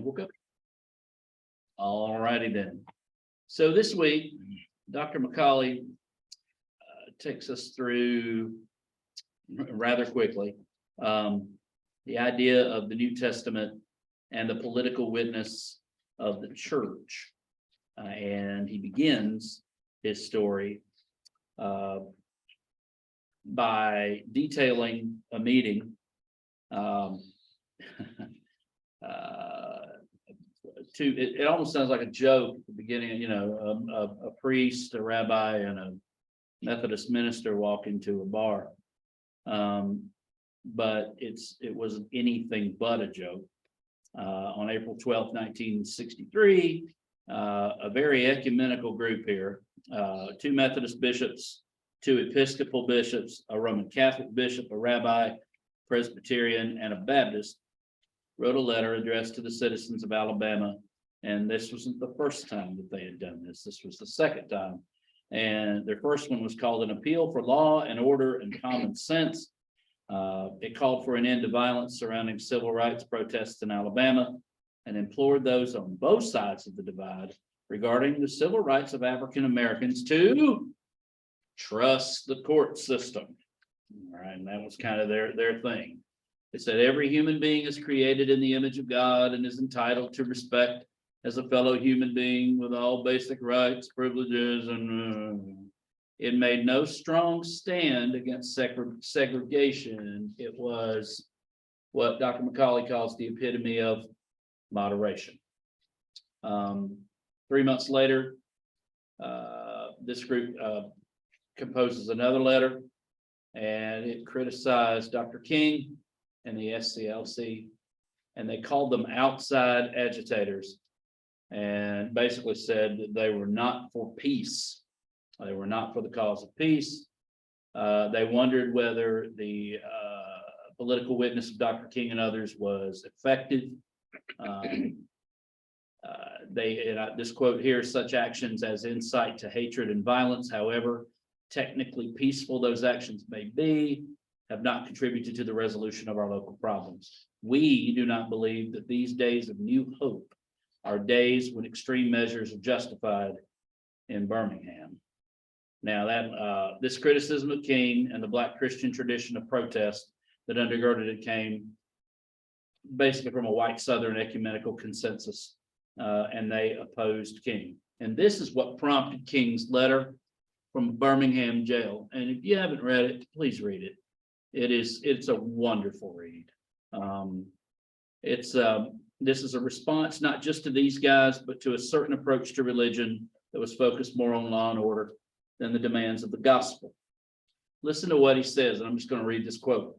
And we'll go. All righty then. So this week, Dr. McCauley takes us through rather quickly the idea of the New Testament and the political witness of the church. And he begins his story by detailing a meeting it almost sounds like a joke at the beginning, you know, a priest, a rabbi, and a Methodist minister walk into a bar. But it was anything but a joke. On April 12th, 1963, a very ecumenical group here, 2 Methodist bishops, 2 Episcopal bishops, a Roman Catholic bishop, a rabbi, Presbyterian, and a Baptist, wrote a letter addressed to the citizens of Alabama. And this wasn't the first time that they had done this. This was the second time. And their first one was called an appeal for law and order and common sense. It called for an end to violence surrounding civil rights protests in Alabama and implored those on both sides of the divide regarding the civil rights of African Americans to trust the court system. All right, and that was kind of their thing. It said every human being is created in the image of God and is entitled to respect as a fellow human being with all basic rights, privileges, and it made no strong stand against segregation. It was what Dr. McCauley calls the epitome of moderation. 3 months later, this group composes another letter, and it criticized Dr. King and the SCLC, and they called them outside agitators and basically said that they were not for peace. They were not for the cause of peace. They wondered whether the political witness of Dr. King and others was effective. This quote here, such actions as incite to hatred and violence, however technically peaceful those actions may be, have not contributed to the resolution of our local problems. We do not believe that these days of new hope are days when extreme measures are justified in Birmingham. Now that this criticism of King and the Black Christian tradition of protest that undergirded it came basically from a white Southern ecumenical consensus, and they opposed King. And this is what prompted King's letter from Birmingham jail. And if you haven't read it, please read it. It's a wonderful read. This is a response not just to these guys, but to a certain approach to religion that was focused more on law and order than the demands of the gospel. Listen to what he says, and I'm just going to read this quote.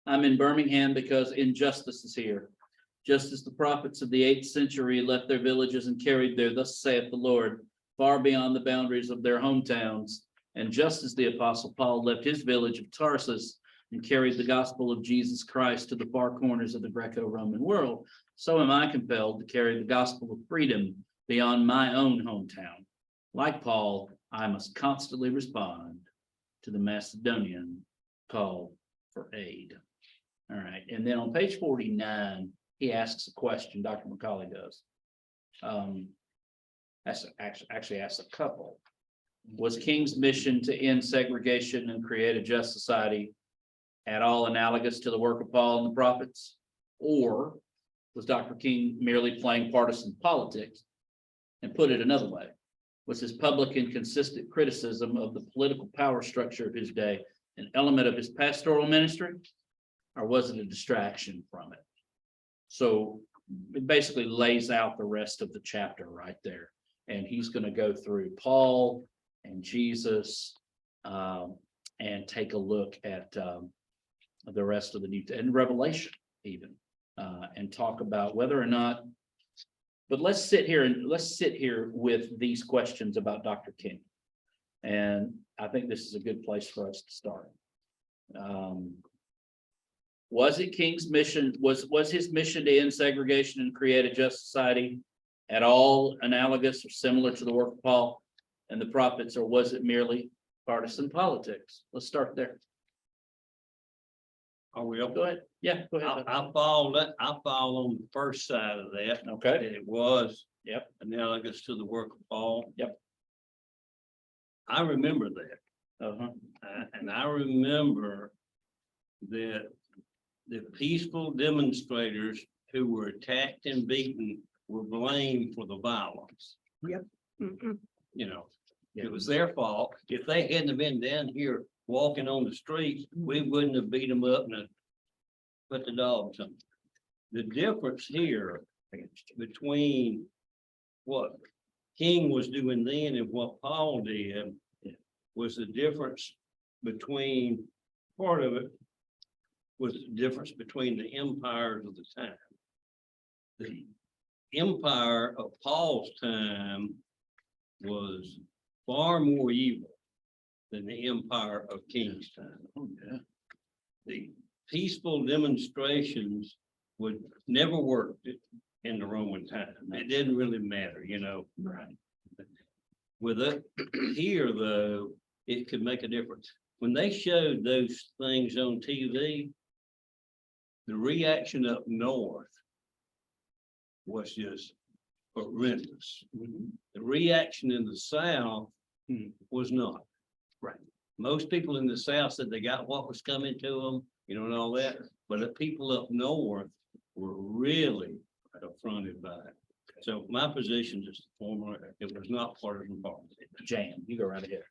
I'm in Birmingham because injustice is here. Just as the prophets of the 8th century left their villages and carried their "Thus saith the Lord" far beyond the boundaries of their hometowns, and just as the Apostle Paul left his village of Tarsus and carried the gospel of Jesus Christ to the far corners of the Greco-Roman world, so am I compelled to carry the gospel of freedom beyond my own hometown. Like Paul, I must constantly respond to the Macedonian call for aid. All right, and then on page 49, he asks a question, Dr. McCauley does. Actually asks a couple. Was King's mission to end segregation and create a just society at all analogous to the work of Paul and the prophets? Or was Dr. King merely playing partisan politics? And put it another way, was his public and consistent criticism of the political power structure of his day an element of his pastoral ministry, or was it a distraction from it? So it basically lays out the rest of the chapter right there. And he's going to go through Paul and Jesus and take a look at the rest of the New and Revelation even, and talk about whether or not. But let's sit here with these questions about Dr. King, and I think this is a good place for us to start. Was it King's mission? Was his mission to end segregation and create a just society at all analogous or similar to the work of Paul and the prophets, or was it merely partisan politics? Let's start there. Are we up? Go ahead. Yeah, go ahead. I fall on the first side of that. Okay, that It was. Yep. Analogous to the work of Paul. Yep. I remember that. uh-huh, And I remember that the peaceful demonstrators who were attacked and beaten were blamed for the violence. Mm-mm. You know, Yeah. it was their fault. If they hadn't have been down here walking on the streets, we wouldn't have beat them up and put the dogs on. The difference here between what King was doing then and what Paul did was the difference between, part of it was the difference between the empires of the time. The empire of Paul's time was far more evil than the empire of King's time. oh, yeah, The peaceful demonstrations would never work in the Roman time. It didn't really matter, you know. right, With it here, though, it could make a difference. When they showed those things on TV, the reaction up north was just horrendous. Mhm. The reaction in the south Hmm. was not. Right. Most people in the south said they got what was coming to them, you know, and all that, but the people up north were really affronted by it. So my position, just to form, it was not partisan politics. Jan, you go right ahead.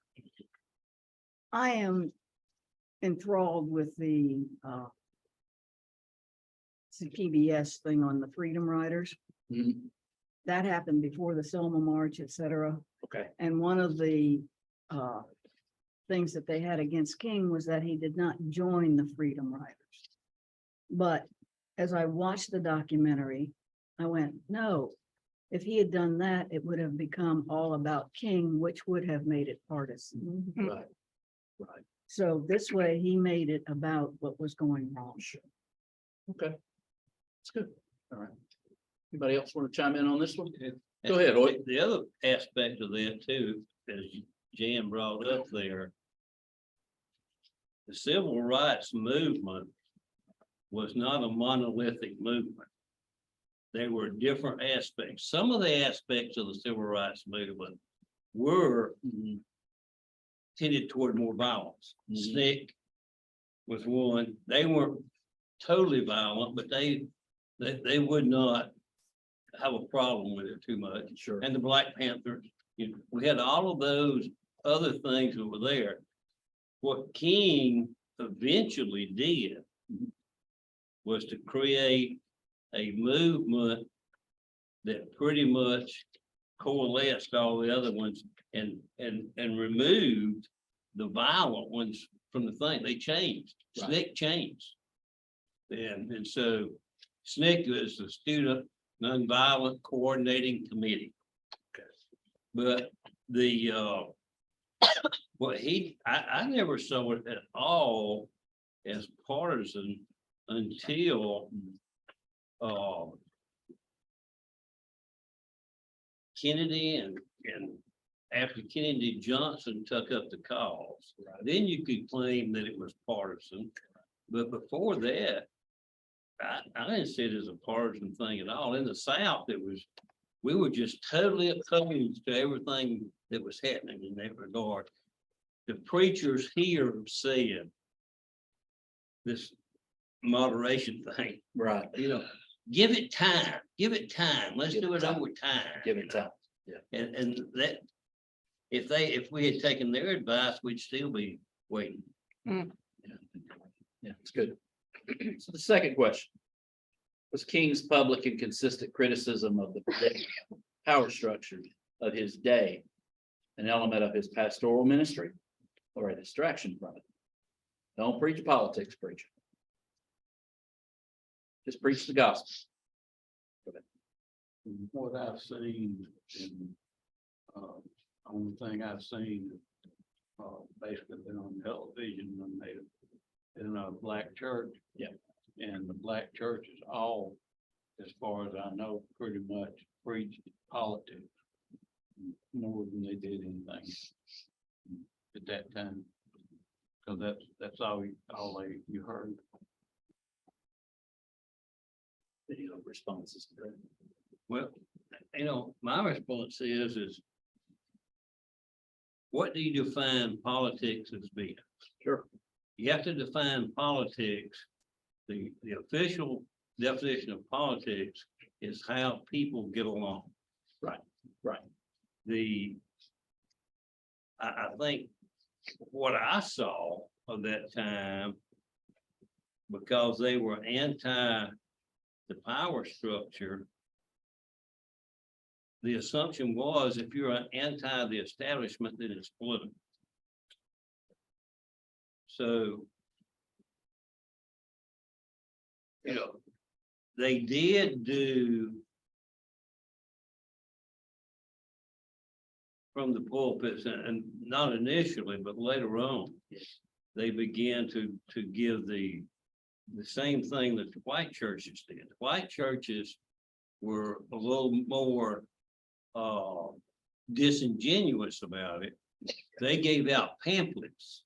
I am enthralled with the PBS thing on the Freedom Riders. Mhm. That happened before the Selma March, et cetera. Okay, And one of the things that they had against King was that he did not join the Freedom Riders. But as I watched the documentary, I went, no, if he had done that, it would have become all about King, which would have made it partisan. right, right, So this way he made it about what was going wrong. sure. Okay, that's good, all right. Anybody else want to chime in on this one? Go ahead, Roy. The other aspect of that too, as Jan brought up there, the civil rights movement was not a monolithic movement. There were different aspects. Some of the aspects of the civil rights movement were tended toward more violence. Mhm. SNCC was one. They weren't totally violent, but they would not have a problem with it too much. Sure, And the Black Panthers, you know, we had all of those other things that were there. What King eventually did was to create a movement that pretty much coalesced all the other ones and removed the violent ones from the thing. They changed. Right. SNCC changed. And so SNCC is the Student Nonviolent Coordinating Committee. But the what I never saw it at all as partisan until Kennedy and after Kennedy Johnson took up the cause. Then you could claim that it was partisan, but before that, I didn't see it as a partisan thing at all. In the South, we were just totally opposed to everything that was happening in that regard. The preachers here said this moderation thing, right, you know, give it time, let's Give do it it time. over time. give you it know. time, yeah. And that, if we had taken their advice, we'd still be waiting. Yeah, it's good. So the second question. Was King's public and consistent criticism of the power structure of his day an element of his pastoral ministry or a distraction from it? Don't preach politics, preacher. Just preach the gospel. What I've seen in, only thing I've seen, basically been on television and made it in a black church. Yeah. And the black churches all, as far as I know, pretty much preached politics more than they did anything at that time. Cause that's all you heard. Video responses. Well, my response is what do you define politics as being? Sure. You have to define politics. The official definition of politics is how people get along. Right, right. I think what I saw of that time, because they were anti the power structure, the assumption was if you're anti the establishment, then it's political. So, they did do from the pulpits and not initially, but later on, they began to give the same thing that the white churches did. The white churches were a little more disingenuous about it. They gave out pamphlets,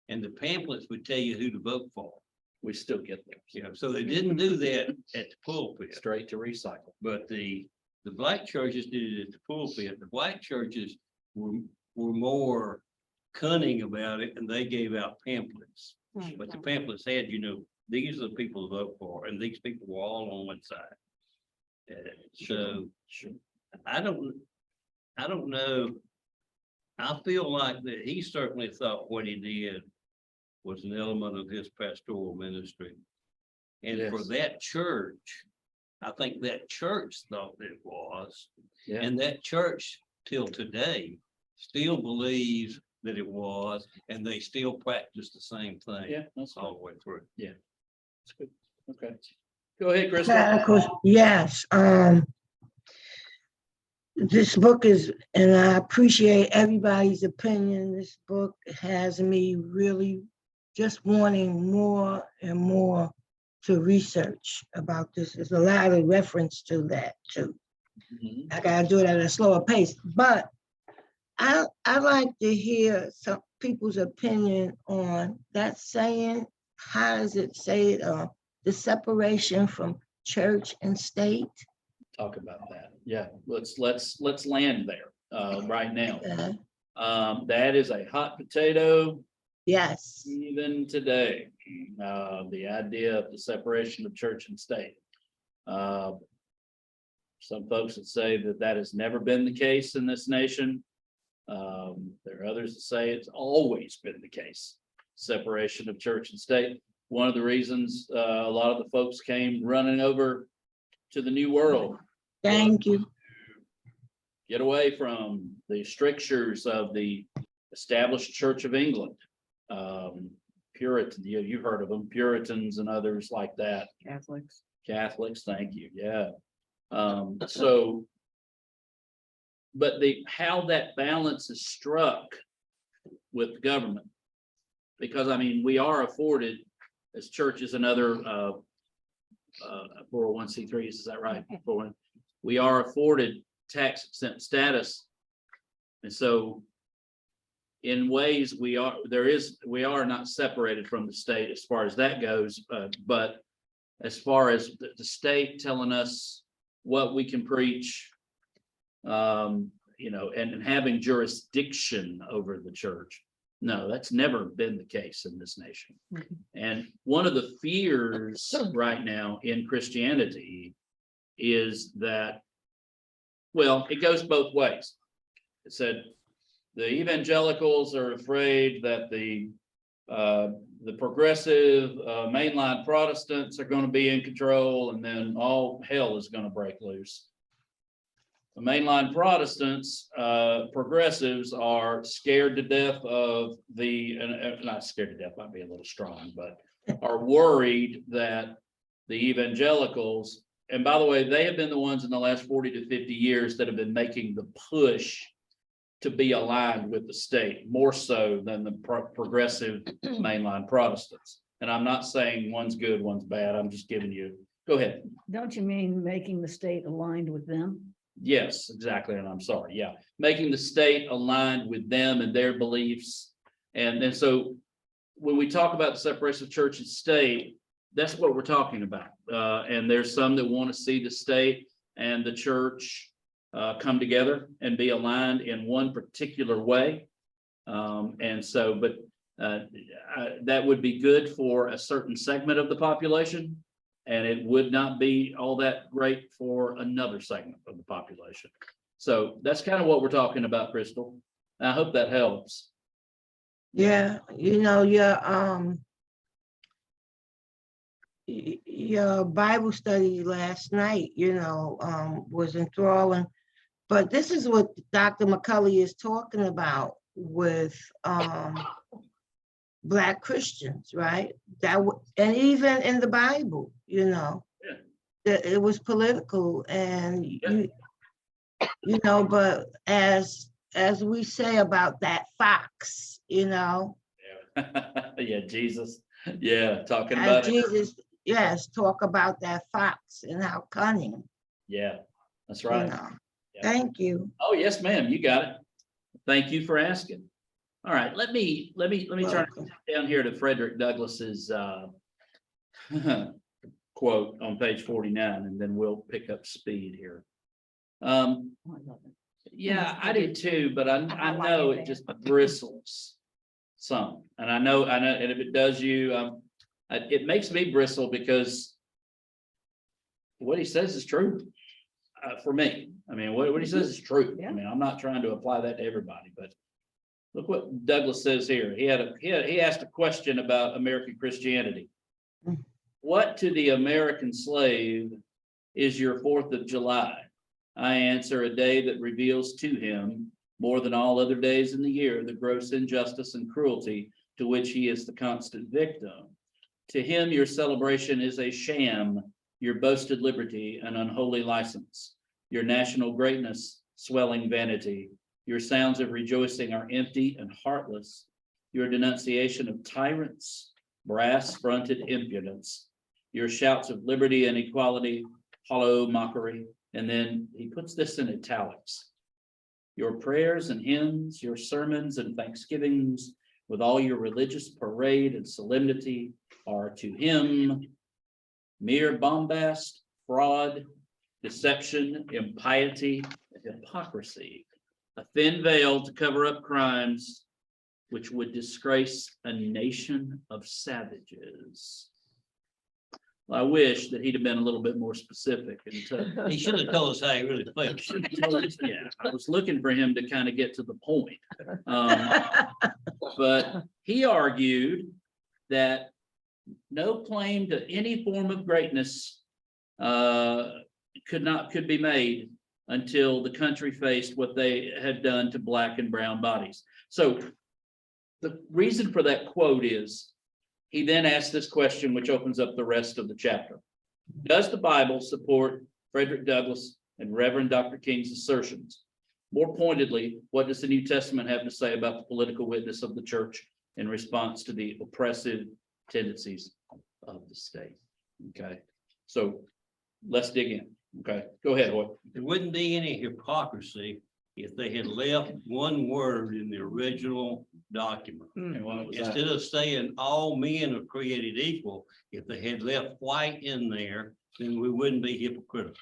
and the pamphlets would tell you who to vote for. We still get there. Yeah, so they didn't do that at the pulpit, Straight to recycle. but the black churches did it at the pulpit. The white churches were more cunning about it, and they gave out pamphlets. But the pamphlets had, these are the people to vote for, and these people were all on one side. So Sure. I don't know. I feel like that he certainly thought what he did was an element of his pastoral ministry. And for Yes. that church, I think that church thought it was, Yeah. and that church till today still believes that it was, and they still practice the same thing Yeah, that's all. all the way through. That's good. Okay. Go ahead, Chris. Yes, this book is, and I appreciate everybody's opinion. This book has me really just wanting more and more to research about this. There's a lot of reference to that too. Mhm. I gotta do it at a slower pace, but I like to hear some people's opinion on that saying. How does it say it? The separation from church and state. Talk about that. Yeah, let's land there right now. That is a hot potato Yes, even today. The idea of the separation of church and state. Some folks would say that has never been the case in this nation. There are others that say it's always been the case, separation of church and state. One of the reasons a lot of the folks came running over to the New World. thank you. Get away from the strictures of the established Church of England. Puritan, you've heard of them, Puritans and others like that. Catholics, thank you, yeah. So, but how that balance is struck with the government. Because I mean, we are afforded as churches and other 401c3s, is that right? We are afforded tax exempt status. And so in ways we are not separated from the state as far as that goes, but as far as the state telling us what we can preach, and having jurisdiction over the church. No, that's never been the case in this nation. And one of the fears right now in Christianity is that, well, it goes both ways. It said the evangelicals are afraid that the progressive mainline Protestants are going to be in control, and then all hell is going to break loose. The mainline Protestants, progressives, are scared to death of not scared to death, might be a little strong, but are worried that the evangelicals, and by the way, they have been the ones in the last 40 to 50 years that have been making the push to be aligned with the state, more so than the progressive mainline Protestants. And I'm not saying one's good, one's bad. I'm just giving you, go ahead. Don't you mean making the state aligned with them? Yes, exactly. And I'm sorry. Yeah. Making the state aligned with them and their beliefs. And so when we talk about the separation of church and state, that's what we're talking about. And there's some that want to see the state and the church come together and be aligned in one particular way. And so, but that would be good for a certain segment of the population. And it would not be all that great for another segment of the population. So that's kind of what we're talking about, Crystal. I hope that helps. Yeah, your Bible study last night, was enthralling. But this is what Dr. McCulley is talking about with Black Christians, right? And even in the Bible, that it was political, and but as we say about that fox, Yeah, Jesus. Yeah, talking as about it. Jesus, yes, talk about that fox and how cunning, Yeah, that's right. Yeah. Thank you. Oh, yes, ma'am, you got it. Thank you for asking. All right, let me turn Welcome. down here to Frederick Douglass's quote on page 49, and then we'll pick up speed here. Yeah, I do too, but I know it just bristles some, and I know, and if it does you, it makes me bristle because what he says is true for me. I mean, what he says is true. I mean, I'm not trying to apply that to everybody, but look what Douglass says here. He asked a question about American Christianity. What to the American slave is your 4th of July? I answer, a day that reveals to him, more than all other days in the year, the gross injustice and cruelty to which he is the constant victim. To him, your celebration is a sham, your boasted liberty an unholy license, your national greatness swelling vanity. Your sounds of rejoicing are empty and heartless. Your denunciation of tyrants, brass-fronted impudence. Your shouts of liberty and equality, hollow mockery. And then he puts this in italics. Your prayers and hymns, your sermons and thanksgivings, with all your religious parade and solemnity, are to him mere bombast, fraud, deception, impiety, hypocrisy, a thin veil to cover up crimes which would disgrace a nation of savages. I wish that he'd have been a little bit more specific. And He should have told us how he really felt. yeah, I was looking for him to kind of get to the point. But he argued that no claim to any form of greatness could be made until the country faced what they had done to Black and brown bodies. So the reason for that quote is, he then asked this question, which opens up the rest of the chapter. Does the Bible support Frederick Douglass and Reverend Dr. King's assertions? More pointedly, what does the New Testament have to say about the political witness of the church in response to the oppressive tendencies of the state? Okay, so let's dig in. Okay, go ahead, Hoyt. There wouldn't be any hypocrisy if they had left one word in the original document. And what was that? Instead of saying all men are created equal, if they had left white in there, then we wouldn't be hypocritical.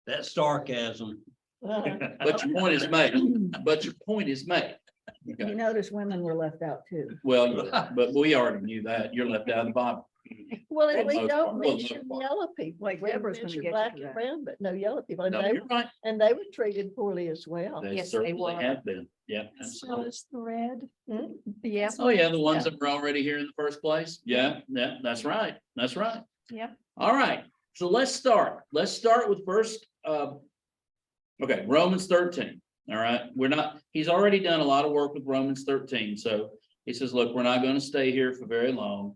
That's sarcasm. But your point is made. But your point is made. Okay. You notice women were left out too. Well, yeah, but we already knew that. You're left out of the Bible. Well, For and the we most don't part, for the mention most part. yellow people. Like We Deborah's gonna mention get you black to and that. brown, but no yellow people. No, you're right. And they were treated poorly as well. They Yes, they certainly were. have been. Yeah. So absolutely. is the red. Hmm? Yeah. Oh, yeah, the ones that were already here in the first place. Yeah, yeah, that's right. That's right. Yep. All right, so let's start. Let's start with first, okay, Romans 13. All right, he's already done a lot of work with Romans 13. So he says, look, we're not going to stay here for very long.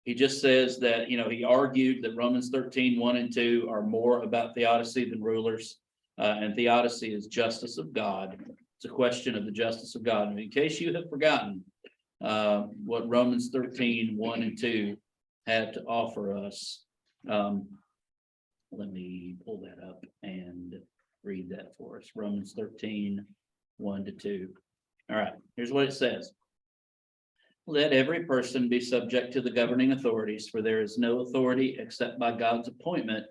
He just says that, he argued that Romans 13, 1 and 2 are more about theodicy than rulers. And theodicy is justice of God. It's a question of the justice of God. And in case you have forgotten what Romans 13, 1 and 2 had to offer us, let me pull that up and read that for us. Romans 13, 1 to 2. All right, here's what it says. Let every person be subject to the governing authorities, for there is no authority except by God's appointment,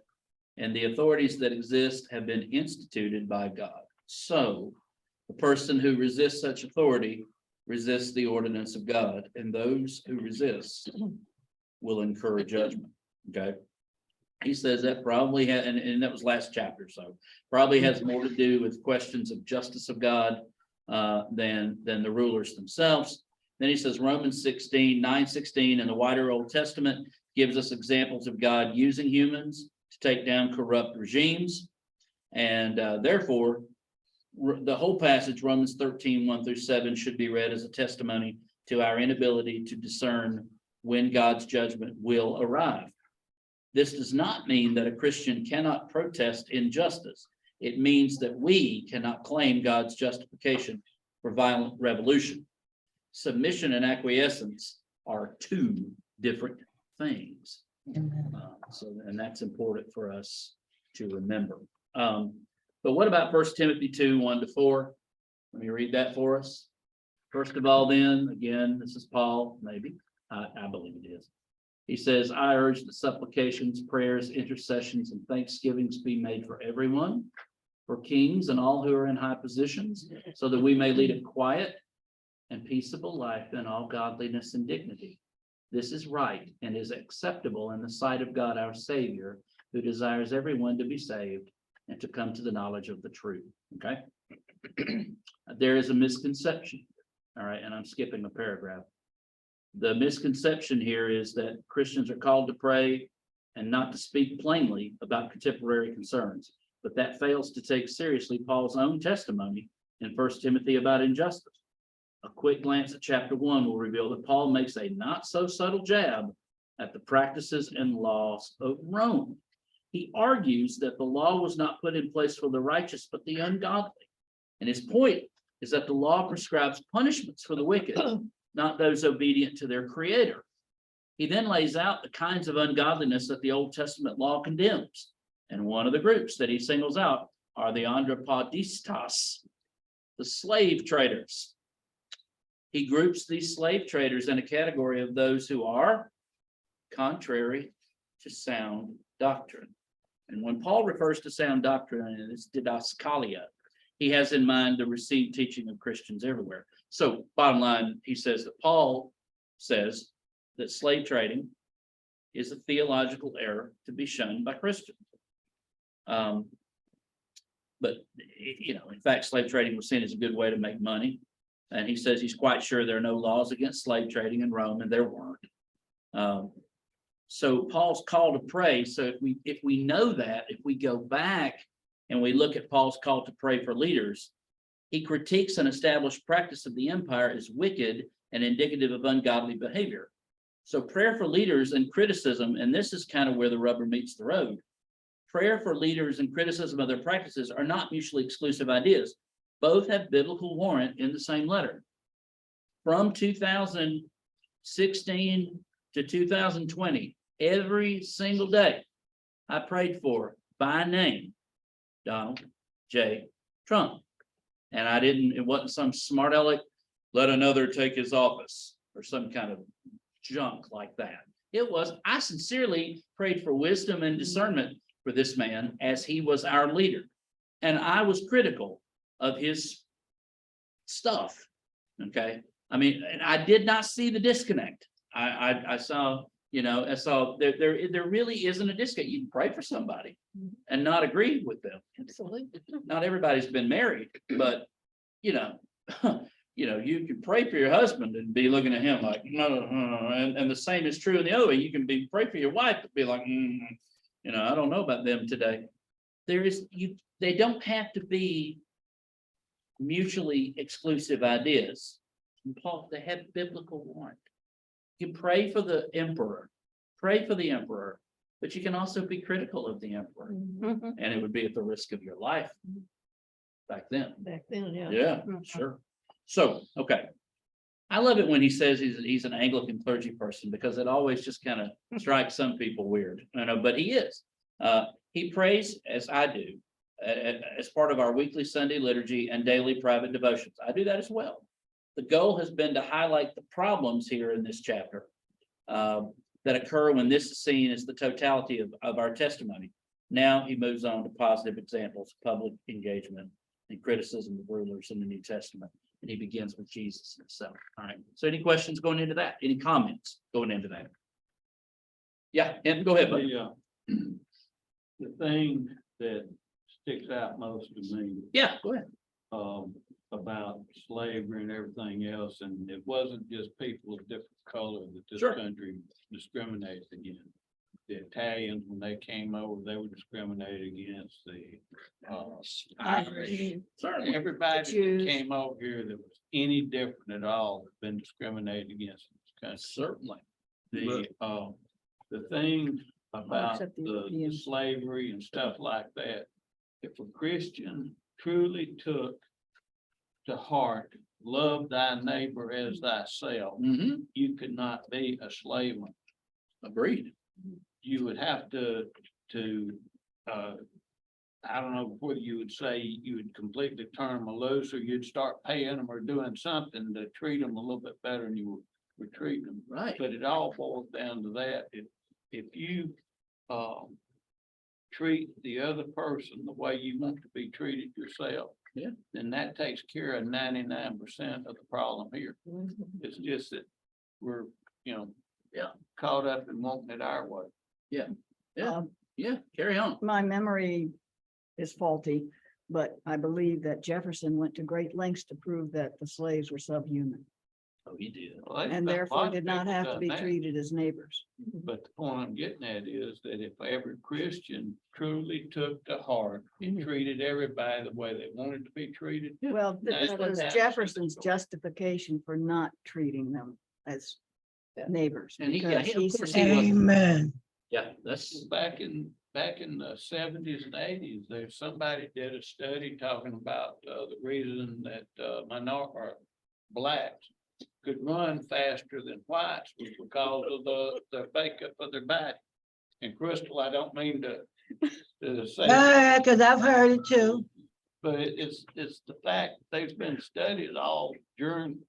and the authorities that exist have been instituted by God. So the person who resists such authority resists the ordinance of God, and those who resist will incur judgment. Okay. He says that probably had, and that was last chapter, so probably has more to do with questions of justice of God than the rulers themselves. Then he says Romans 9:16 in the wider Old Testament gives us examples of God using humans to take down corrupt regimes. And therefore, the whole passage, Romans 13:1-7, should be read as a testimony to our inability to discern when God's judgment will arrive. This does not mean that a Christian cannot protest injustice. It means that we cannot claim God's justification for violent revolution. Submission and acquiescence are two different things. And that's important for us to remember. But what about 1 Timothy 2:1-4? Let me read that for us. First of all, then, again, this is Paul, maybe, I believe it is. He says, I urge that supplications, prayers, intercessions, and thanksgivings be made for everyone, for kings and all who are in high positions, so that we may lead a quiet and peaceable life in all godliness and dignity. This is right and is acceptable in the sight of God our Savior, who desires everyone to be saved and to come to the knowledge of the truth. Okay. There is a misconception. All right, and I'm skipping a paragraph. The misconception here is that Christians are called to pray and not to speak plainly about contemporary concerns, but that fails to take seriously Paul's own testimony in 1 Timothy about injustice. A quick glance at chapter 1 will reveal that Paul makes a not so subtle jab at the practices and laws of Rome. He argues that the law was not put in place for the righteous, but the ungodly. And his point is that the law prescribes punishments for the wicked, not those obedient to their creator. He then lays out the kinds of ungodliness that the Old Testament law condemns. And one of the groups that he singles out are the anthropodistas, the slave traders. He groups these slave traders in a category of those who are contrary to sound doctrine. And when Paul refers to sound doctrine, it's didaskalia. He has in mind the received teaching of Christians everywhere. So bottom line, he says that Paul says that slave trading is a theological error to be shunned by Christians. But, you know, in fact, slave trading was seen as a good way to make money. And he says he's quite sure there are no laws against slave trading in Rome, and there weren't. So Paul's call to pray. So if we know that, if we go back and we look at Paul's call to pray for leaders, he critiques an established practice of the empire as wicked and indicative of ungodly behavior. So prayer for leaders and criticism, and this is kind of where the rubber meets the road. Prayer for leaders and criticism of their practices are not mutually exclusive ideas. Both have biblical warrant in the same letter. From 2016 to 2020, every single day, I prayed for, by name, Donald J. Trump. And it wasn't some smart aleck, let another take his office or some kind of junk like that. It was, I sincerely prayed for wisdom and discernment for this man as he was our leader. And I was critical of his stuff. Okay. I mean, and I did not see the disconnect. I saw, there really isn't a disconnect. You can pray for somebody and not agree with them. Absolutely. Not everybody's been married, but you can pray for your husband and be looking at him like, no, and the same is true in the other way. You can pray for your wife and be like, I don't know about them today. They don't have to be mutually exclusive ideas. Paul, they have biblical warrant. You can pray for the emperor, but you can also be critical of the emperor, and it would be at the risk of your life back then. Back then, yeah. Yeah, sure. So, okay. I love it when he says he's an Anglican clergy person, because it always just kind of strikes some people weird, but he is. He prays, as I do, as part of our weekly Sunday liturgy and daily private devotions. I do that as well. the goal has been to highlight the problems here in this chapter that occur when this is seen as the totality of our testimony. Now he moves on to positive examples, public engagement and criticism of rulers in the New Testament. And he begins with Jesus himself. All right. So any questions going into that? Any comments going into that? Yeah, and go ahead, buddy. The thing that sticks out most to me, Yeah, go ahead. about slavery and everything else, and it wasn't just people of different color that this Sure. country discriminated against. The Italians, when they came over, they were discriminated against. The Irish, Certainly. everybody that Jews. came over here that was any different at all has been discriminated against in this country. Certainly. The thing about except the the Europeans. slavery and stuff like that, if a Christian truly took to heart, love thy neighbor as thyself, Mhm. you could not be a slave. Agreed. You would have to, I don't know whether you would say you would completely turn them loose, or you'd start paying them or doing something to treat them a little bit better than you were treating them. Right. But it all boils down to that. If you, treat the other person the way you want to be treated yourself. Yeah. Then that takes care of 99% of the problem here. It's just that we're, Yeah. caught up in wanting it our way. Yeah, Um, yeah, carry on. My memory is faulty, but I believe that Jefferson went to great lengths to prove that the slaves were subhuman Oh, he did. Well, there's and been a therefore lot of did not people have to done be that. treated as neighbors. But the point I'm getting at is that if every Christian truly took to heart and Mhm. treated everybody the way they wanted to be treated. Well, That's that what was happens. Jefferson's justification for not treating them as neighbors. And he- yeah, because he- of he course said- he was- Amen. Yeah, that's, Back in the 70s and 80s, there's somebody did a study talking about the reason that or blacks could run faster than whites was because of the makeup of their body. And Crystal, I don't mean to say. Yeah, because I've heard it too. But it's the fact, there's been studies all during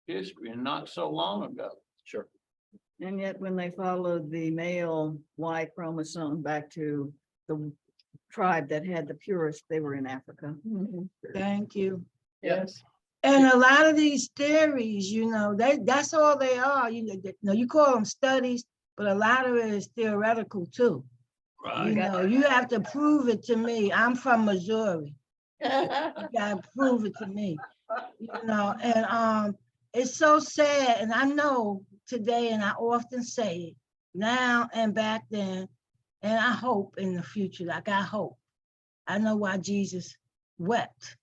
history and not so long ago. sure. And yet when they followed the male Y chromosome back to the tribe that had the purest, they were in Africa. Thank you. Yes. And a lot of these theories, that's all they are. You call them studies, but a lot of it is theoretical too. You have to prove it to me. I'm from Missouri. You gotta prove it to me. And it's so sad. And I know today, and I often say it now and back then, and I hope in the future, like I hope. I know why Jesus wept.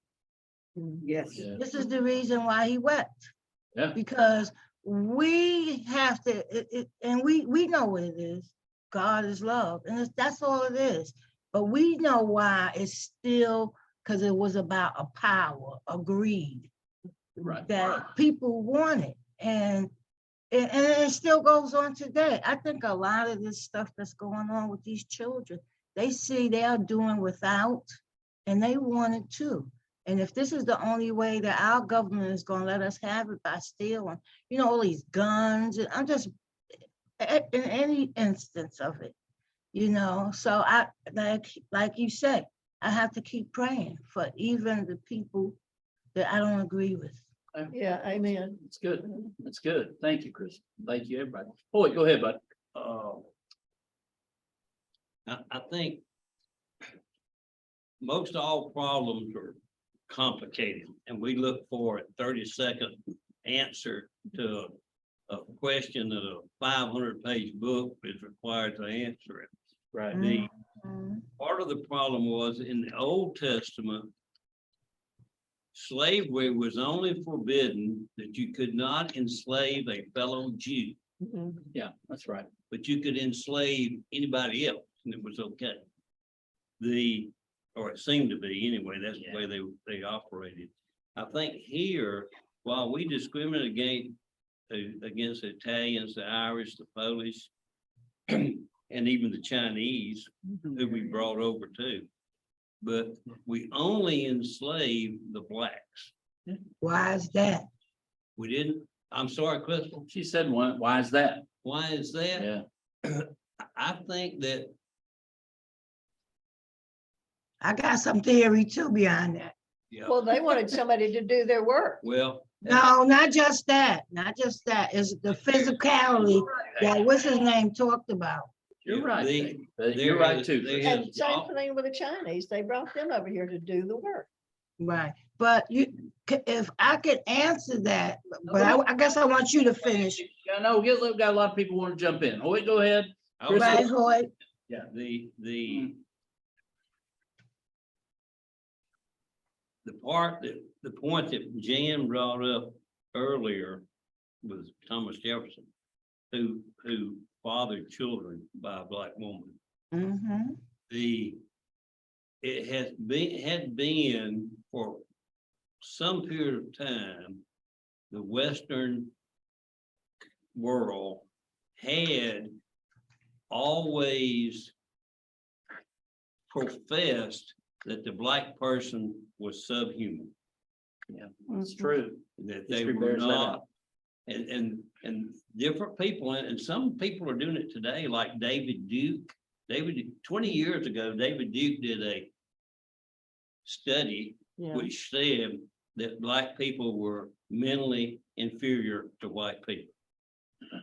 Yes. Yeah. This is the reason why he wept. Yeah. Because we have to, and we know what it is. God is love, and that's all it is. But we know why it's still, because it was about a power, a greed Right. that people wanted. And it still goes on today. I think a lot of this stuff that's going on with these children, they see they are doing without, and they want it too. And if this is the only way that our government is going to let us have it by stealing, all these guns, and I'm just in any instance of it, So I like you said, I have to keep praying for even the people that I don't agree with. Yeah, amen. It's good. It's good. Thank you, Chris. Thank you, everybody. Boy, go ahead, bud. I think most all problems are complicated, and we look for a 30-second answer to a question that a 500-page book is required to answer it. Right. The part of the problem was in the Old Testament, slavery was only forbidden that you could not enslave a fellow Jew, Yeah, that's right. but you could enslave anybody else, and it was okay. Or it seemed to be anyway, that's the way they operated. I think here, while we discriminate against the Italians, the Irish, the Polish, and even the Chinese, who we brought over too. But we only enslave the blacks. Why is that? We didn't, I'm sorry, Crystal, She said, why is that? why is that? Yeah, I think that, I got some theory too behind that. yeah, Well, they wanted somebody to do their work. well, No, not just that, not just that. It's the physicality that what's his name talked about. you're right. They- Dave. You're right too. they Chris. had- And same thing with the Chinese. They brought them over here to do the work. Right, but if I could answer that, but I guess I want you to finish. I know, we've got a lot of people want to jump in. Oh, wait, go ahead. I was- Right, Hoyt? The part that, the point that Jan brought up earlier was Thomas Jefferson, who fathered children by a black woman. Mhm. It had been for some period of time, the Western world had always professed that the black person was subhuman, It's true. that they History were bears that not. out. And different people, and some people are doing it today, like David Duke. 20 years ago, David Duke did a study Yeah. which said that black people were mentally inferior to white people.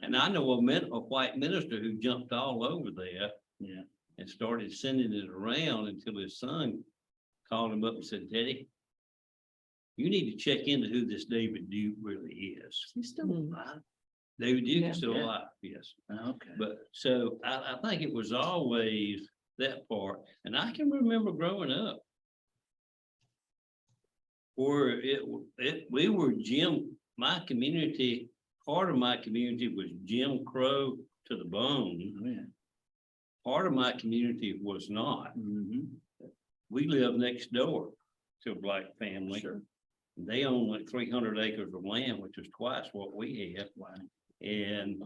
And I know a white minister who jumped all over there. Yeah. And started sending it around until his son called him up and said, Teddy, you need to check into who this David Duke really is. He's still Mm. alive. David Duke Yeah. is still Yeah. alive, yes. Okay. But so I think it was always that part. And I can remember growing up where we were my community, part of my community was Jim Crow to the bone. Oh, yeah. Part of my community was not. Mhm. We lived next door to a black family. Sure. They owned like 300 acres of land, which was twice what we had. Wow. And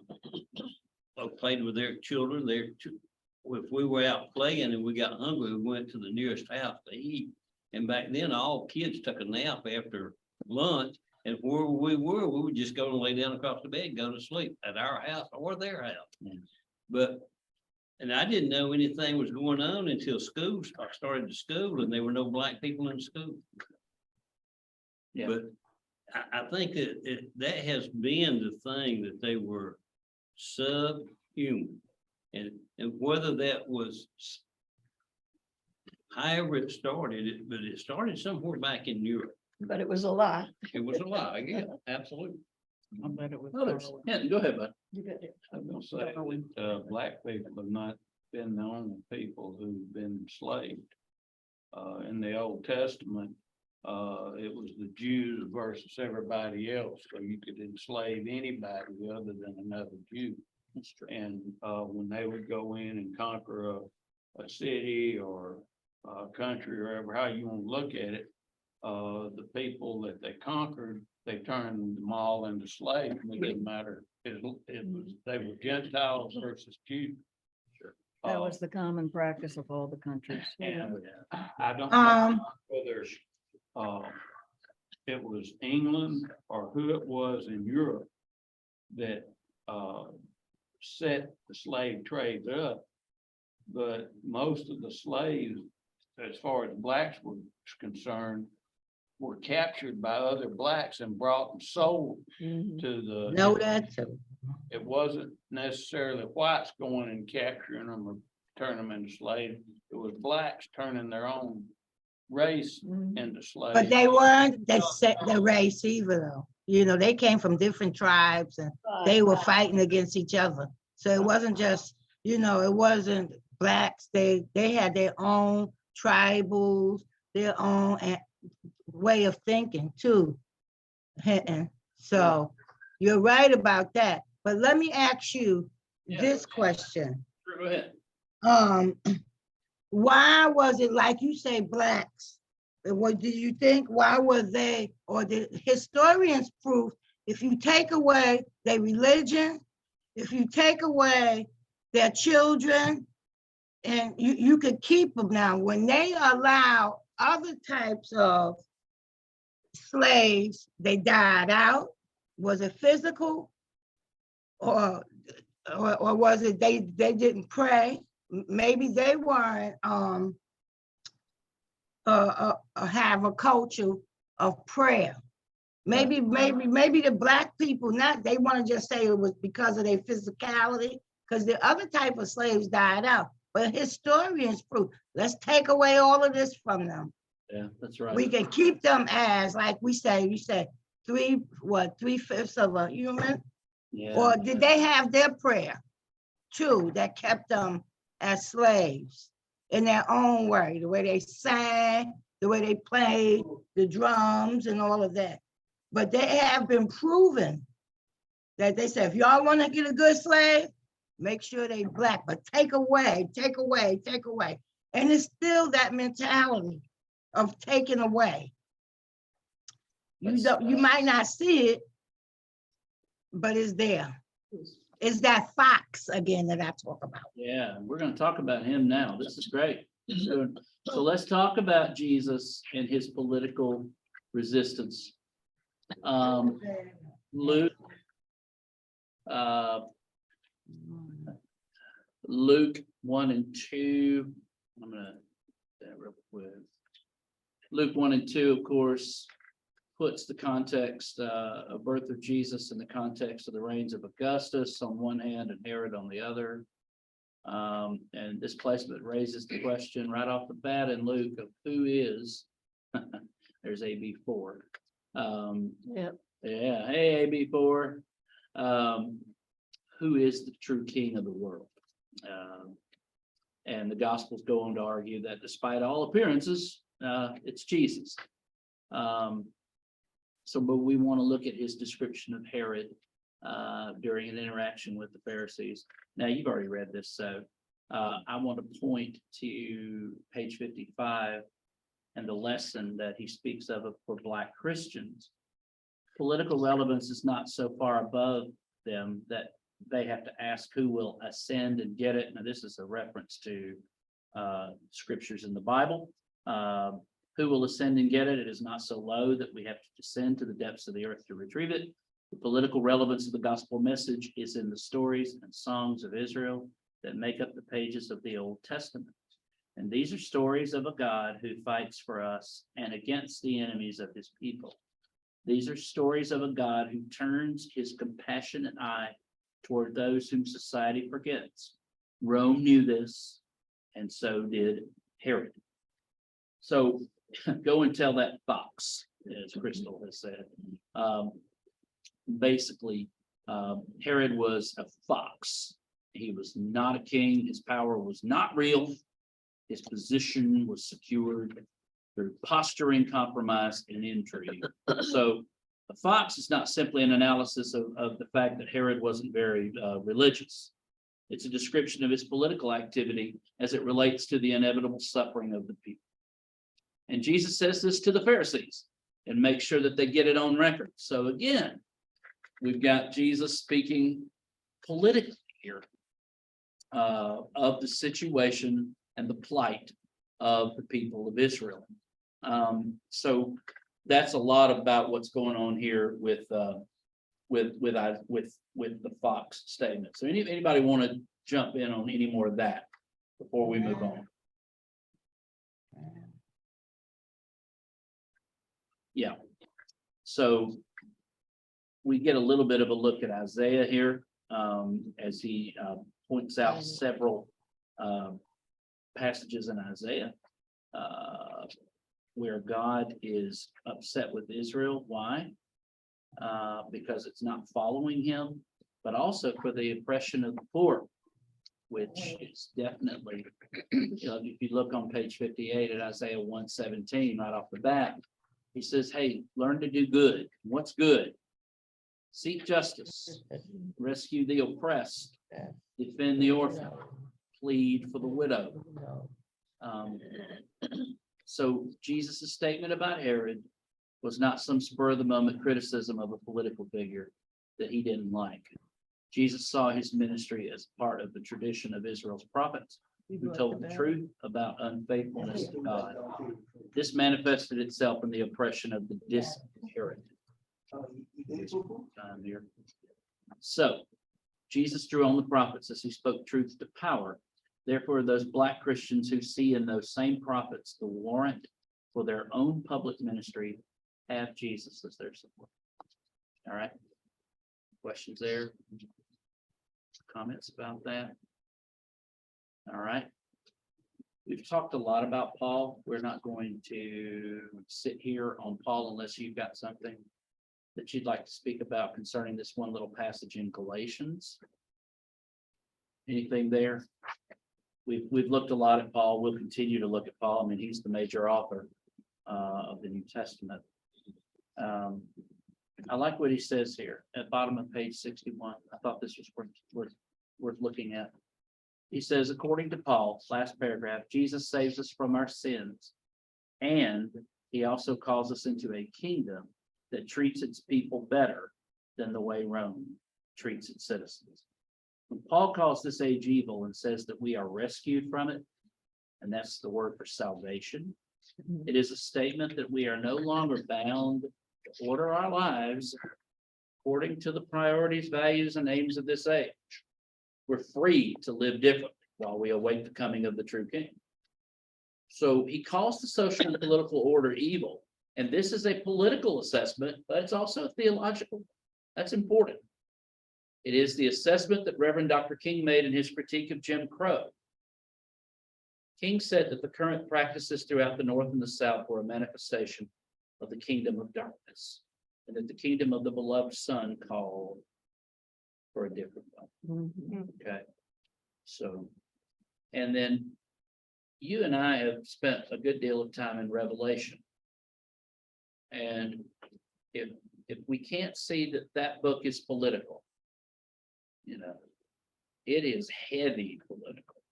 I played with their children. If we were out playing and we got hungry, we went to the nearest house to eat. And back then, all kids took a nap after lunch. And where we would just go and lay down across the bed and go to sleep at our house or their house. Yeah. And I didn't know anything was going on until I started to school and there were no black people in school. Yeah. But I think that has been the thing, that they were subhuman. And whether that was however it started, but it started somewhere back in Europe. But it was a lie. It was a lie, yeah, absolutely. I bet it was. Others. Yeah, go ahead, bud. You bet it. I was gonna say, black people have not been the only people who've been enslaved. In the Old Testament, it was the Jews versus everybody else, so you could enslave anybody other than another Jew. That's true. And when they would go in and conquer a city or a country or whatever, how you want to look at it, the people that they conquered, they turned them all into slaves. It didn't matter. It was, they were Gentiles versus Jews. Sure. That was the common practice of all the countries. And I don't Um, know whether it was England or who it was in Europe that set the slave trade up. But most of the slaves, as far as blacks were concerned, were captured by other blacks and brought and sold Mhm. to the. know that too. It wasn't necessarily whites going and capturing them or turning them into slaves. It was blacks turning their own race Mhm. into slaves. But they weren't the race either though. You know, they came from different tribes and they were fighting against each other. So it wasn't just, you know, it wasn't blacks. They had their own tribals, their own way of thinking too. And so you're right about that. But let me ask you Yeah. this question. Sure, go ahead. Why was it, like you say, blacks? What do you think? Why were they, or the historians prove, if you take away their religion, if you take away their children, and you could keep them now, when they allow other types of slaves, they died out? Was it physical? Or was it they didn't pray? Maybe they weren't have a culture of prayer. Maybe the Black people, not, they want to just say it was because of their physicality, because the other type of slaves died out. But historians prove, let's take away all of this from them. Yeah, that's right. We can keep them as, like you said, 3/5 of a human? Yeah. Or did they have their prayer too, that kept them as slaves in their own way, the way they sang, the way they played the drums and all of that? But they have been proven that they said, if y'all want to get a good slave, make sure they Black, but take away. And it's still that mentality of taking away. You might not see it, but it's there. It's that fox again that I talk about. Yeah, we're gonna talk about him now. This is great. So let's talk about Jesus and his political resistance. Luke. Luke 1 and 2. I'm gonna do that real quick. Luke 1 and 2, of course, puts the context of birth of Jesus in the context of the reigns of Augustus on one hand and Herod on the other. And this placement raises the question right off the bat in Luke of who is, there's AB4. Yep. Yeah, hey, AB4. Who is the true king of the world? And the Gospels go on to argue that despite all appearances, it's Jesus. But we want to look at his description of Herod during an interaction with the Pharisees. Now, you've already read this, so I want to point to page 55 and the lesson that he speaks of for Black Christians. Political relevance is not so far above them that they have to ask who will ascend and get it. Now, this is a reference to scriptures in the Bible. Who will ascend and get it? It is not so low that we have to descend to the depths of the earth to retrieve it. The political relevance of the gospel message is in the stories and songs of Israel that make up the pages of the Old Testament. And these are stories of a God who fights for us and against the enemies of his people. These are stories of a God who turns his compassionate eye toward those whom society forgets. Rome knew this, and so did Herod. So go and tell that fox, as Crystal has said. Basically, Herod was a fox. He was not a king. His power was not real. His position was secured through posturing, compromise, and intrigue. So a fox is not simply an analysis of the fact that Herod wasn't very religious. It's a description of his political activity as it relates to the inevitable suffering of the people. And Jesus says this to the Pharisees and make sure that they get it on record. So again, we've got Jesus speaking politically here of the situation and the plight of the people of Israel. So that's a lot about what's going on here with the fox statement. So anybody want to jump in on any more of that before we move on? Yeah. So we get a little bit of a look at Isaiah here as he points out several passages in Isaiah where God is upset with Israel. Why? Because it's not following him, but also for the oppression of the poor, which is definitely, if you look on page 58 at Isaiah 1:17, right off the bat, he says, hey, learn to do good. What's good? Seek justice, rescue the oppressed, defend the orphan, plead for the widow. So Jesus' statement about Herod was not some spur of the moment criticism of a political figure that he didn't like. Jesus saw his ministry as part of the tradition of Israel's prophets who told the truth about unfaithfulness to God. This manifested itself in the oppression of the disinherited. Here. So Jesus drew on the prophets as he spoke truth to power. Therefore, those Black Christians who see in those same prophets the warrant for their own public ministry have Jesus as their support. All right. Questions there? Comments about that? All right. We've talked a lot about Paul. We're not going to sit here on Paul unless you've got something that you'd like to speak about concerning this one little passage in Galatians. Anything there? We've looked a lot at Paul. We'll continue to look at Paul. I mean, he's the major author of the New Testament. I like what he says here at bottom of page 61. I thought this was worth looking at. He says, according to Paul, last paragraph, Jesus saves us from our sins, and he also calls us into a kingdom that treats its people better than the way Rome treats its citizens. When Paul calls this age evil and says that we are rescued from it, and that's the word for salvation, it is a statement that we are no longer bound to order our lives according to the priorities, values, and aims of this age. We're free to live differently while we await the coming of the true king. So he calls the social and political order evil. And this is a political assessment, but it's also theological. That's important. It is the assessment that Reverend Dr. King made in his critique of Jim Crow. King said that the current practices throughout the North and the South were a manifestation of the kingdom of darkness, and that the kingdom of the beloved Son called for a different one. Okay. So, and then you and I have spent a good deal of time in Revelation. And if we can't see that that book is political, you know, it is heavy political.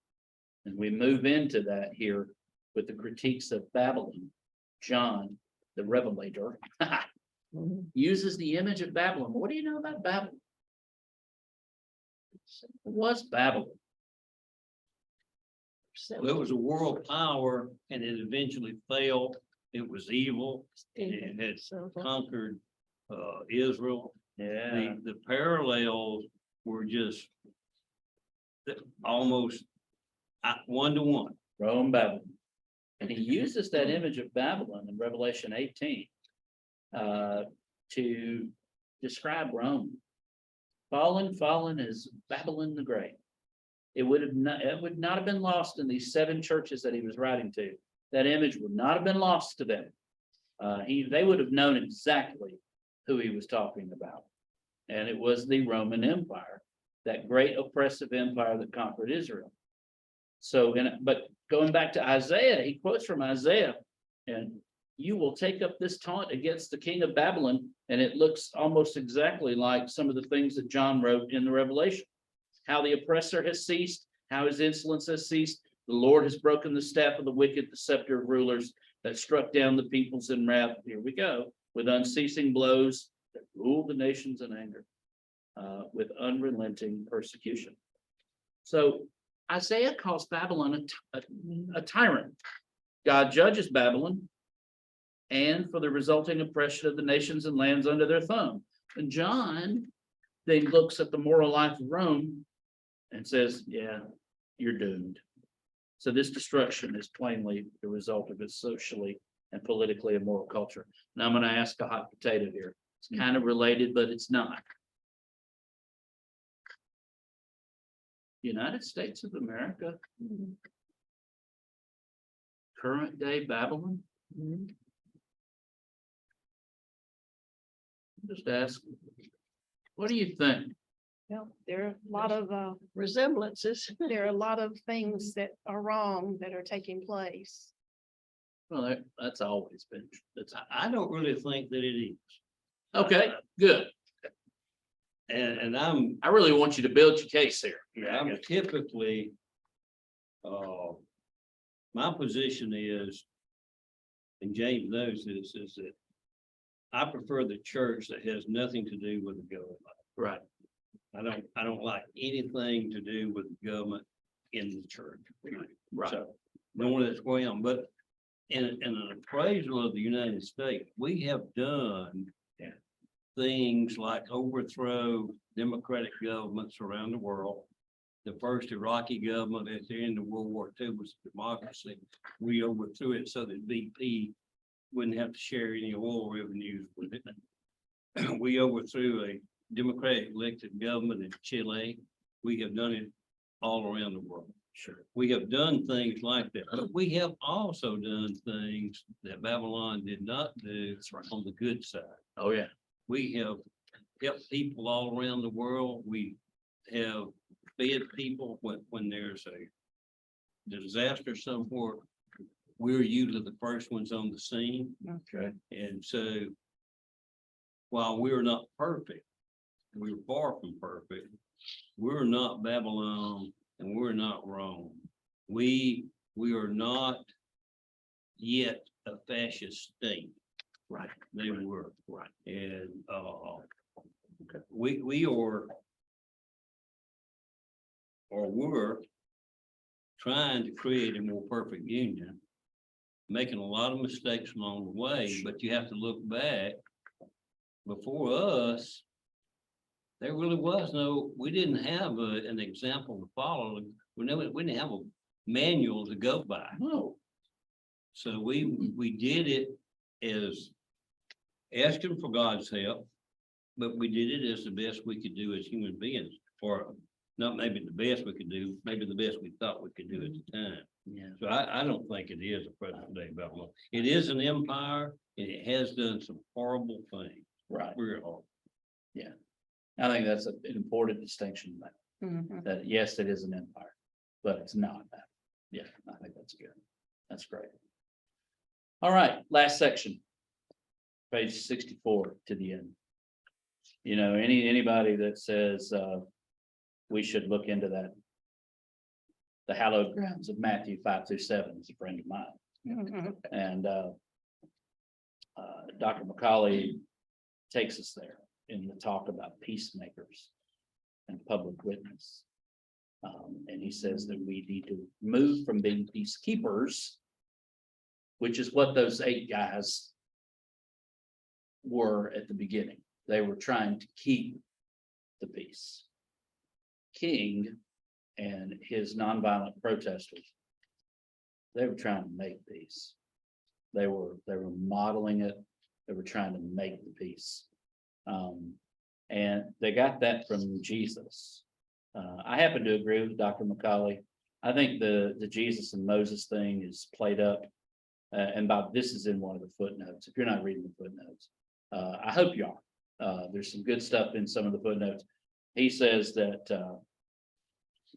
And we move into that here with the critiques of Babylon. John, the Revelator, uses the image of Babylon. What do you know about Babylon? What was Babylon? Well, it was a world power and it eventually fell. It was evil. It had conquered Israel. Yeah. The parallels were just almost 1-to-1. Rome, Babylon. And he uses that image of Babylon in Revelation 18 to describe Rome. Fallen is Babylon the Great. It would not have been lost in these 7 churches that he was writing to. That image would not have been lost to them. They would have known exactly who he was talking about. And it was the Roman Empire, that great oppressive empire that conquered Israel. So, but going back to Isaiah, he quotes from Isaiah, and you will take up this taunt against the king of Babylon. And it looks almost exactly like some of the things that John wrote in the Revelation. How the oppressor has ceased, how his insolence has ceased. The Lord has broken the staff of the wicked, the scepter of rulers that struck down the peoples in wrath. Here we go, with unceasing blows that ruled the nations in anger, with unrelenting persecution. So Isaiah calls Babylon a tyrant. God judges Babylon and for the resulting oppression of the nations and lands under their thumb. And John then looks at the moral life of Rome and says, yeah, you're doomed. So this destruction is plainly the result of its socially and politically immoral culture. Now I'm going to ask a hot potato here. It's kind of related, but it's not. United States of America, current day Babylon. Just ask, what do you think? Well, there are a lot of resemblances. There are a lot of things that are wrong that are taking place. Well, that's always been, I don't really think that it is. okay, good. And I really want you to build your case here. I'm typically, my position is, and James knows this, is that I prefer the church that has nothing to do with the government. Right. I don't like anything to do with the government. in the church. Right. So, knowing that's where I am, but in an appraisal of the United States, we have done things like overthrow democratic governments around the world. The first Iraqi government at the end of World War II was democracy. We overthrew it so that BP wouldn't have to share any oil revenues with it. We overthrew a democratic elected government in Chile. We have done it all around the world. Sure. We have done things like that, but we have also done things that Babylon did not do on the good side. Oh, yeah. We have helped people all around the world. We have fed people when there's a disaster somewhere. We're usually the first ones on the scene. Okay. And so while we're not perfect, we're far from perfect. We're not Babylon and we're not Rome. We are not yet a fascist state. Right. They were. Right. And we are or we're trying to create a more perfect union, making a lot of mistakes along the way, but you have to look back. Before us, there really was no, we didn't have an example to follow. We didn't have a manual to go by. No. So we did it as asking for God's help, but we did it as the best we could do as human beings, or not maybe the best we could do, maybe the best we thought we could do at the time. Yeah. So I don't think it is a present day Babylon. It is an empire and it has done some horrible things. Right. Very horrible. I think that's an important distinction, Mhm. that yes, it is an empire, but it's not that. Yeah, I think that's good. That's great. All right, last section. Page 64 to the end. You know, anybody that says, we should look into that. The hallowed grounds of Matthew 5-7 is a friend of mine. Mhm. And Dr. McCauley takes us there in the talk about peacemakers and public witness. And he says that we need to move from being peacekeepers, which is what those 8 guys were at the beginning. They were trying to keep the peace. King and his nonviolent protesters, they were trying to make peace. They were modeling it. They were trying to make the peace. And they got that from Jesus. I happen to agree with Dr. McCauley. I think the Jesus and Moses thing is played up. And Bob, this is in one of the footnotes. If you're not reading the footnotes, I hope you are. There's some good stuff in some of the footnotes. He says that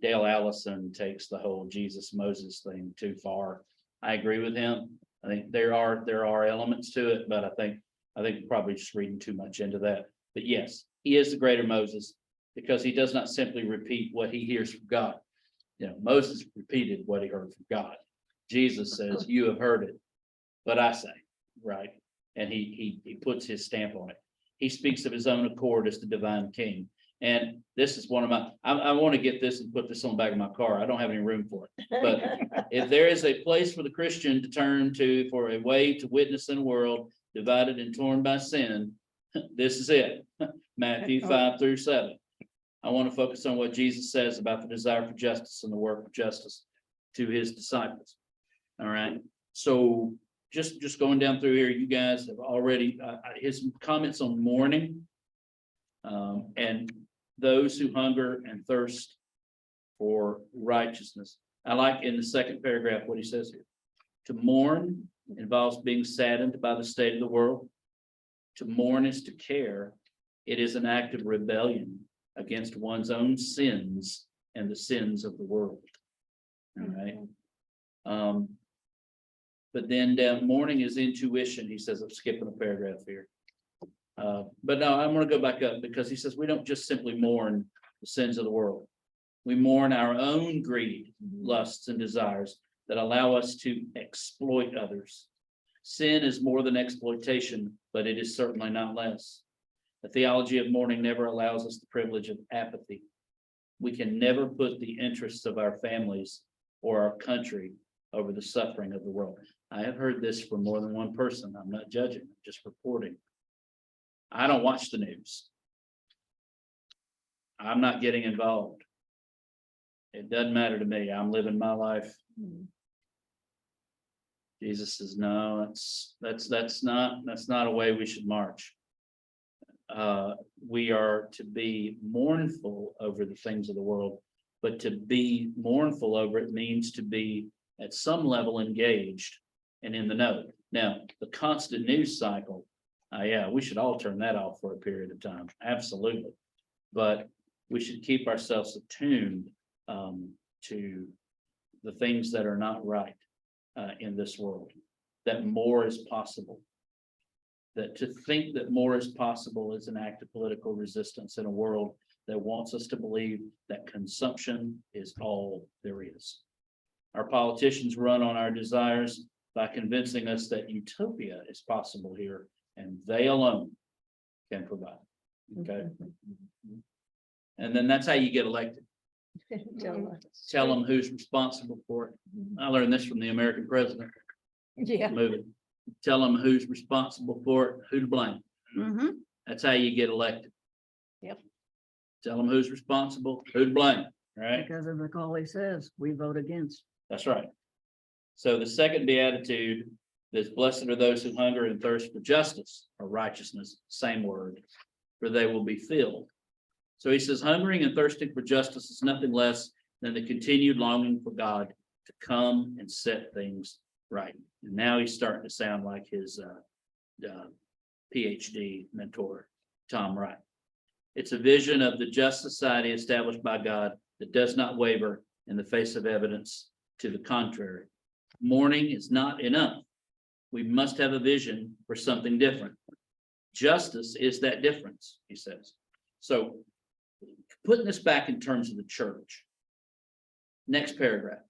Dale Allison takes the whole Jesus Moses thing too far. I agree with him. I think there are elements to it, but I think we're probably just reading too much into that. But yes, he is the greater Moses because he does not simply repeat what he hears from God. You know, Moses repeated what he heard from God. Jesus says, "You have heard it, but I say," right? And he puts his stamp on it. He speaks of his own accord as the divine king. And this is one of my, I want to get this and put this on the back of my car. I don't have any room for it. But if there is a place for the Christian to turn to for a way to witness in a world divided and torn by sin, this is it. Matthew 5-7. I want to focus on what Jesus says about the desire for justice and the work of justice to his disciples. All right. So just going down through here, you guys have already, his comments on mourning. And those who hunger and thirst for righteousness. I like in the second paragraph what he says here. To mourn involves being saddened by the state of the world. To mourn is to care. It is an act of rebellion against one's own sins and the sins of the world. All right. But then mourning is intuition. He says, I'm skipping a paragraph here. But no, I'm going to go back up because he says we don't just simply mourn the sins of the world. We mourn our own greed, lusts, and desires that allow us to exploit others. Sin is more than exploitation, but it is certainly not less. The theology of mourning never allows us the privilege of apathy. We can never put the interests of our families or our country over the suffering of the world. I have heard this from more than one person. I'm not judging, I'm just reporting. I don't watch the news. I'm not getting involved. It doesn't matter to me. I'm living my life. Jesus says, no, that's not a way we should march. We are to be mournful over the things of the world, but to be mournful over it means to be at some level engaged and in the know. Now, the constant news cycle, yeah, we should all turn that off for a period of time, absolutely. But we should keep ourselves attuned to the things that are not right in this world, that more is possible. That to think that more is possible is an act of political resistance in a world that wants us to believe that consumption is all there is. Our politicians run on our desires by convincing us that utopia is possible here, and they alone can provide. Okay. And then that's how you get elected. Tell them who's responsible for it. I learned this from the American president Yeah. movie. Tell them who's responsible for it, who to blame. Mhm. That's how you get elected. Yep. Tell them who's responsible, who to blame, right? Because as Macaulay says, we vote against. That's right. So the second beatitude is blessed are those who hunger and thirst for justice or righteousness, same word, for they will be filled. So he says, hungering and thirsting for justice is nothing less than the continued longing for God to come and set things right. And now he's starting to sound like his PhD mentor, Tom Wright. It's a vision of the just society established by God that does not waver in the face of evidence to the contrary. Mourning is not enough. We must have a vision for something different. Justice is that difference, he says. So putting this back in terms of the church. Next paragraph.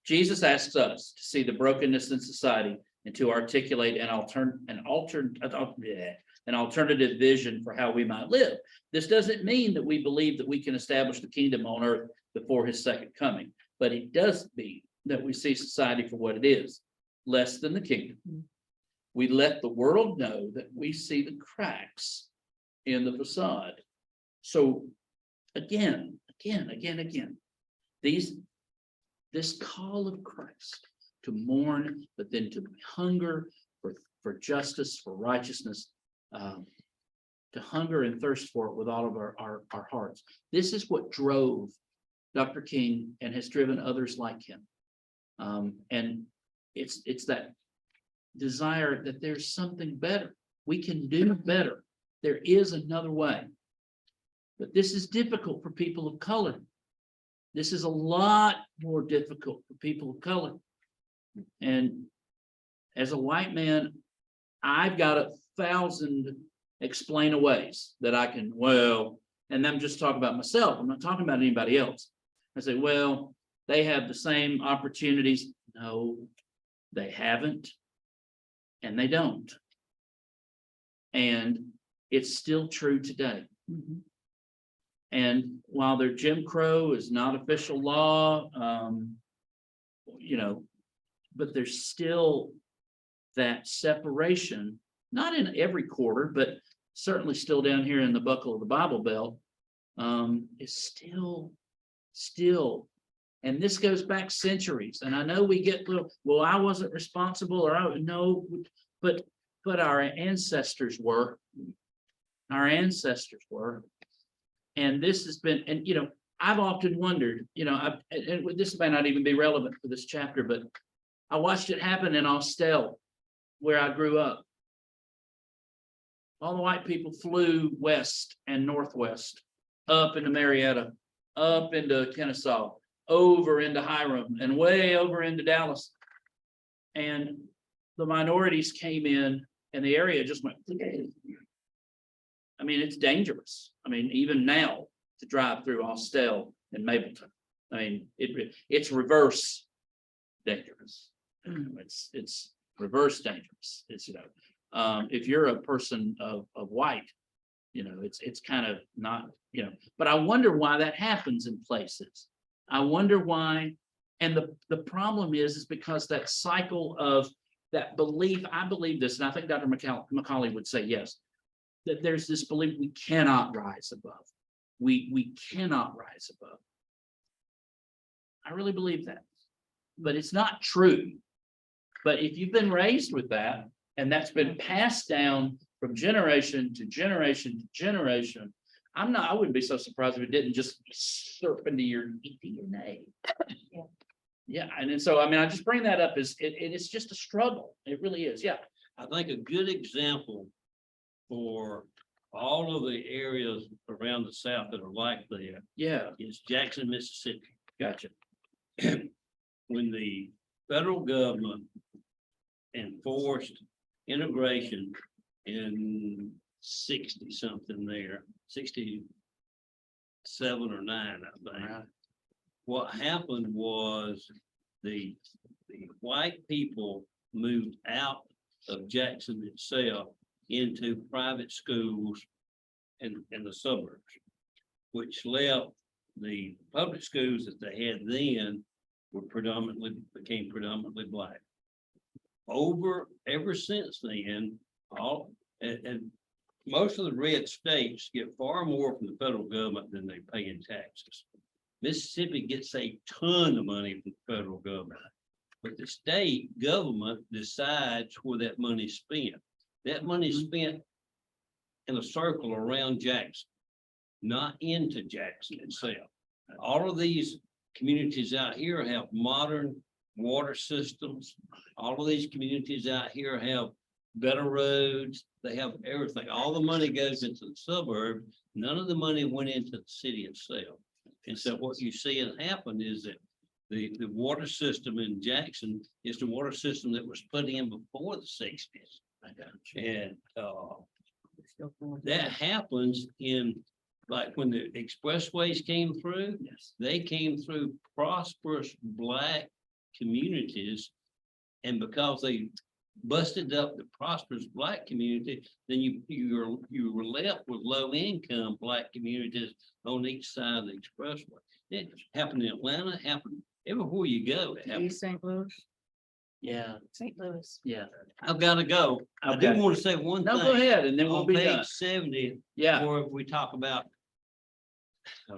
Jesus asks us to see the brokenness in society and to articulate an alternative vision for how we might live. This doesn't mean that we believe that we can establish the kingdom on earth before his second coming, but it does mean that we see society for what it is, less than the kingdom. We let the world know that we see the cracks in the facade. So again, this call of Christ to mourn, but then to hunger for justice, for righteousness, to hunger and thirst for it with all of our hearts. This is what drove Dr. King and has driven others like him. And it's that desire that there's something better. We can do better. There is another way. But this is difficult for people of color. This is a lot more difficult for people of color. And as a white man, I've got 1,000 explain-aways that I can, and I'm just talking about myself. I'm not talking about anybody else. I say, well, they have the same opportunities. No, they haven't. And they don't. And it's still true today. Mhm. And while their Jim Crow is not official law, but there's still that separation, not in every quarter, but certainly still down here in the buckle of the Bible Belt, is still, and this goes back centuries. And I know we get well, I wasn't responsible, or no, but our ancestors were. Our ancestors were. And this has been, and I've often wondered, and this may not even be relevant for this chapter, but I watched it happen in Austell, where I grew up. All the white people flew west and northwest, up into Marietta, up into Kennesaw, over into Hiram, and way over into Dallas. And the minorities came in, and the area just went. I mean, it's dangerous. I mean, even now to drive through Austell and Mapleton. I mean, it's reverse dangerous. It's reverse dangerous. It's, if you're a person of white, You know, it's kind of not, you know, but I wonder why that happens in places. I wonder why. And the problem is because that cycle of that belief, I believe this, and I think Dr. Macaulay would say yes, that there's this belief we cannot rise above. We cannot rise above. I really believe that, but it's not true. But if you've been raised with that, and that's been passed down from generation to generation to generation, I wouldn't be so surprised if it didn't just surf into your DNA. Yeah, and then so, I mean, I just bring that up as it's just a struggle. It really is, yeah. I think a good example for all of the areas around the South that are like that Yeah, is Jackson, Mississippi. gotcha. When the federal government enforced integration in 60 something there, 67 or 9, I think. Right. What happened was the white people moved out of Jackson itself into private schools in the suburbs, which left the public schools that they had then became predominantly black. Ever since then, and most of the red states get far more from the federal government than they pay in taxes. Mississippi gets a ton of money from the federal government, but the state government decides where that money is spent. That money is spent in a circle around Jackson, not into Jackson itself. All of these communities out here have modern water systems. All of these communities out here have better roads. They have everything. All the money goes into the suburb. None of the money went into the city itself. And so what you see has happened is that the water system in Jackson is the water system that was put in before the 60s. And that happens in, like when the expressways came through, Yes. they came through prosperous black communities. And because they busted up the prosperous black community, then you were left with low income black communities on each side of the expressway. It happened in Atlanta, happened everywhere you go. It happened. East St. Louis. Yeah, St. Louis. yeah. I've got to go. I do Okay. want to say one No, thing. go ahead, and then we'll On be done. page 70, Yeah, or if we talk about,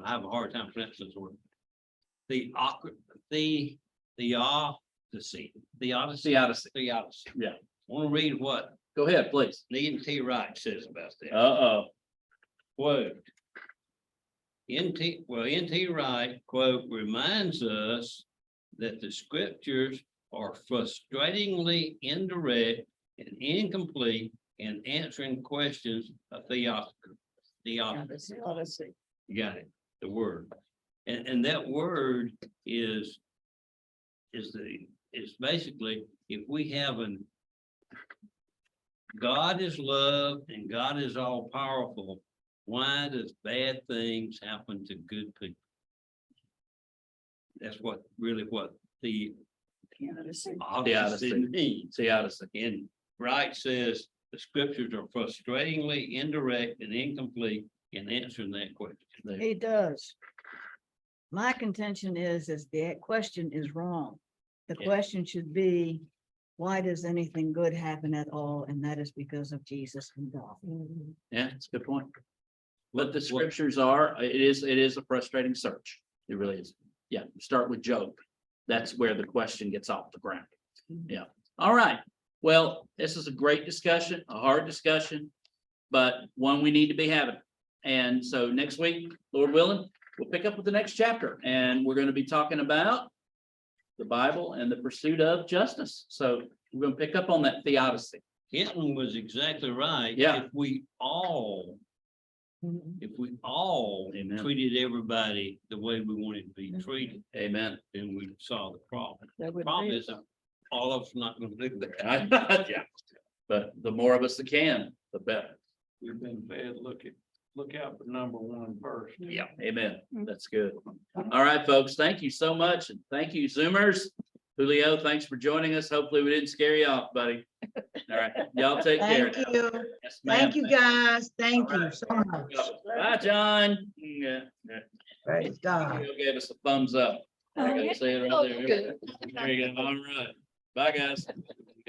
I have a hard time pronouncing this word. The theodicy. the Odyssey. Yeah. I want to read what Go ahead, please. N.T. Wright says about that. Uh-oh. Quote. N.T. Wright, quote, reminds us that the scriptures are frustratingly indirect and incomplete in answering questions of theodicy. Odyssey. You got it, the word. And that word is basically, if we have God is love and God is all powerful, why does bad things happen to good people? That's what the Odyssey. Odyssey means. It's the Odyssey. And Wright says the scriptures are frustratingly indirect and incomplete in answering that question. He does. My contention is the question is wrong. The Yeah. question should be, why does anything good happen at all? And that is because of Jesus and God. Yeah, it's a good point. But the What- scriptures are, it is a frustrating search. It really is. Yeah, start with Job. That's where the question gets off the ground. Yeah. All right. Well, this is a great discussion, a hard discussion, but one we need to be having. And so next week, Lord willing, we'll pick up with the next chapter, and we're going to be talking about the Bible and the pursuit of justice. So we're going to pick up on that theodicy. Hinton was exactly right. Yeah. If we all Amen. treated everybody the way we wanted to be treated, Amen. then we solve the problem. That would Problem be- is, all of us are not gonna do that. Yeah. But the more of us that can, the better. We've been fed, look out for number one first. Yeah, amen. That's good. All right, folks, thank you so much. And thank you, Zoomers. Julio, thanks for joining us. Hopefully we didn't scare you off, buddy. All right, y'all take care. Thank now. you. Yes, ma'am. Thank you, guys. Thank you Alright. so much. Bye, John. Yeah, yeah. Praise God. He gave us a thumbs up. I gotta say it right there. Good. There you go. All right. Bye, guys.